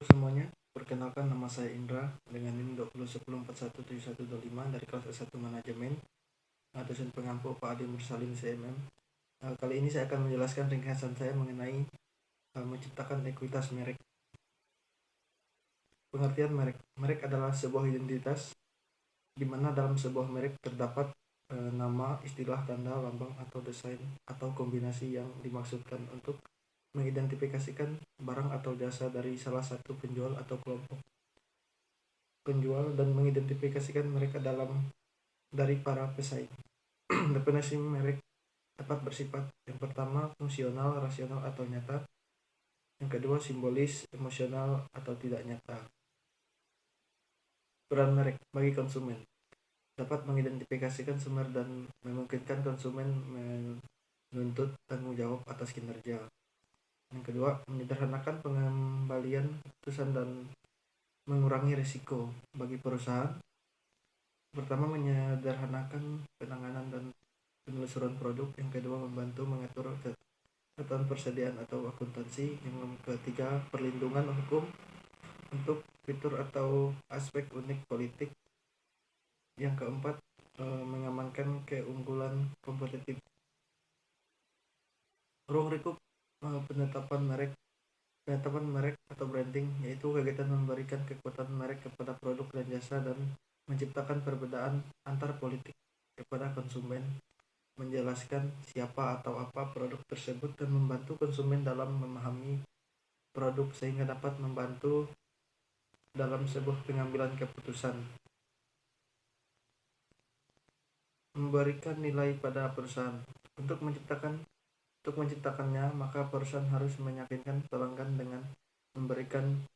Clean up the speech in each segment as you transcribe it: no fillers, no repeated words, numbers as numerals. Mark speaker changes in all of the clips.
Speaker 1: Semuanya, perkenalkan nama saya Indra dengan NIM 2010417125 dari kelas S1 Manajemen, dosen pengampu Pak Adi Mursalin CMM. Kali ini saya akan menjelaskan ringkasan saya mengenai menciptakan ekuitas merek. Pengertian merek. Merek adalah sebuah identitas di mana dalam sebuah merek terdapat nama, istilah, tanda, lambang, atau desain atau kombinasi yang dimaksudkan untuk mengidentifikasikan barang atau jasa dari salah satu penjual atau kelompok penjual dan mengidentifikasikan mereka dari para pesaing. Definisi merek dapat bersifat yang pertama fungsional, rasional atau nyata, yang kedua simbolis, emosional atau tidak nyata. Peran merek bagi konsumen dapat mengidentifikasikan sumber dan memungkinkan konsumen menuntut tanggung jawab atas kinerja. Yang kedua, menyederhanakan pengembalian keputusan dan mengurangi risiko bagi perusahaan. Pertama, menyederhanakan penanganan dan penelusuran produk. Yang kedua, membantu mengatur catatan persediaan atau akuntansi. Yang ketiga, perlindungan hukum untuk fitur atau aspek unik politik. Yang keempat, mengamankan keunggulan kompetitif. Ruang lingkup penetapan merek atau branding, yaitu kegiatan memberikan kekuatan merek kepada produk dan jasa dan menciptakan perbedaan antar politik kepada konsumen, menjelaskan siapa atau apa produk tersebut dan membantu konsumen dalam memahami produk sehingga dapat membantu dalam sebuah pengambilan keputusan. Memberikan nilai pada perusahaan. Untuk menciptakannya, maka perusahaan harus meyakinkan pelanggan dengan memberikan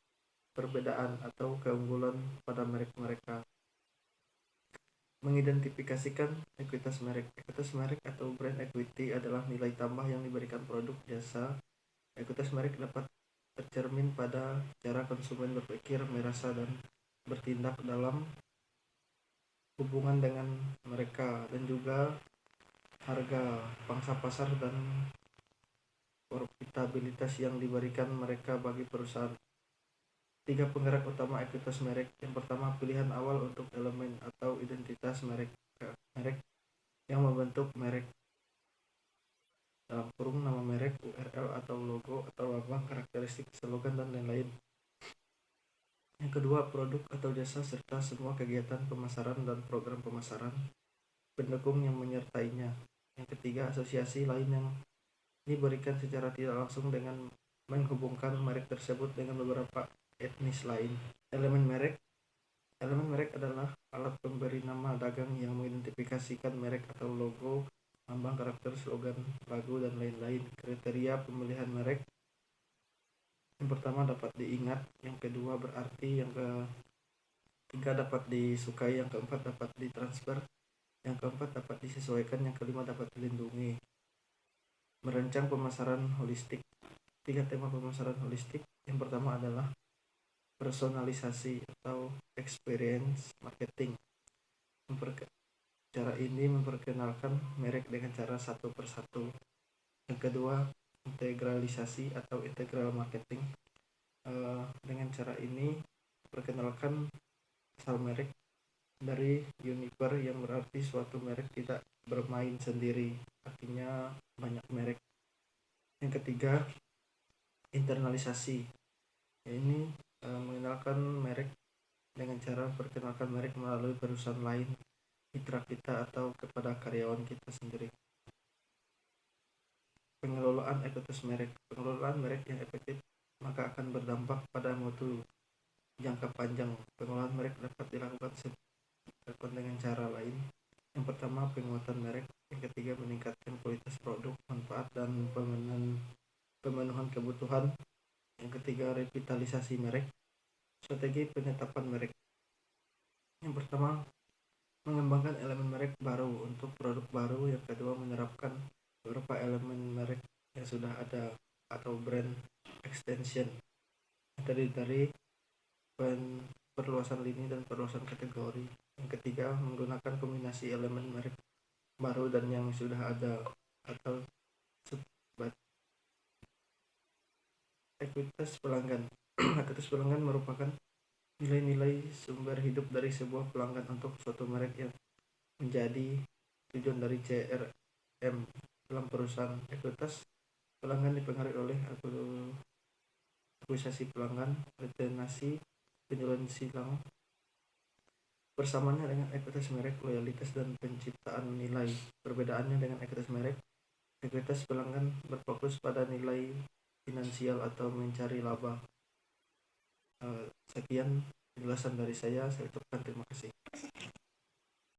Speaker 1: perbedaan atau keunggulan pada merek mereka. Mengidentifikasikan ekuitas merek. Ekuitas merek atau brand equity adalah nilai tambah yang diberikan produk jasa. Ekuitas merek dapat tercermin pada cara konsumen berpikir, merasa, dan bertindak dalam hubungan dengan mereka, dan juga harga, pangsa pasar, dan profitabilitas yang diberikan mereka bagi perusahaan. 3 penggerak utama ekuitas merek. Yang pertama, pilihan awal untuk elemen atau identitas merek yang membentuk merek, dalam kurung nama merek, URL atau logo atau lambang, karakteristik, slogan, dan lain-lain. Yang kedua, produk atau jasa serta semua kegiatan pemasaran dan program pemasaran pendukung yang menyertainya. Yang ketiga, asosiasi lain yang diberikan secara tidak langsung dengan menghubungkan merek tersebut dengan beberapa etnis lain. Elemen merek adalah alat pemberi nama dagang yang mengidentifikasikan merek atau logo, lambang, karakter, slogan, lagu, dan lain-lain. Kriteria pemilihan merek: yang pertama, dapat diingat. Yang kedua, berarti. Yang ketiga, dapat disukai. Yang keempat, dapat ditransfer. Yang keempat, dapat disesuaikan. Yang kelima, dapat dilindungi. Merancang pemasaran holistik. 3 tema pemasaran holistik. Yang pertama adalah personalisasi atau experience marketing. Cara ini memperkenalkan merek dengan cara satu persatu. Yang kedua, integralisasi atau integral marketing. Dengan cara ini perkenalkan asal merek dari univer, yang berarti suatu merek tidak bermain sendiri, artinya banyak merek. Yang ketiga, internalisasi. Ini mengenalkan merek dengan cara perkenalkan merek melalui perusahaan lain, mitra kita, atau kepada karyawan kita sendiri. Pengelolaan ekuitas merek. Pengelolaan merek yang efektif maka akan berdampak pada mutu jangka panjang. Pengelolaan merek dapat dilakukan dengan cara lain. Yang pertama, penguatan merek. Yang ketiga, meningkatkan kualitas produk, manfaat, dan pemenuhan kebutuhan. Yang ketiga, revitalisasi merek. Strategi penetapan merek. Yang pertama, mengembangkan elemen merek baru untuk produk baru. Yang kedua, menerapkan beberapa elemen merek yang sudah ada atau brand extension, terdiri dari perluasan lini dan perluasan kategori. Yang ketiga, menggunakan kombinasi elemen merek baru dan yang sudah ada atau ekuitas pelanggan. Ekuitas pelanggan merupakan nilai-nilai sumber hidup dari sebuah pelanggan untuk suatu merek yang menjadi tujuan dari CRM. Dalam perusahaan ekuitas pelanggan dipengaruhi oleh akuisisi pelanggan, retensi, penjualan silang. Persamaannya dengan ekuitas merek, loyalitas dan penciptaan nilai. Perbedaannya dengan ekuitas merek, ekuitas pelanggan berfokus pada nilai finansial atau mencari laba. Sekian penjelasan dari saya ucapkan terima kasih.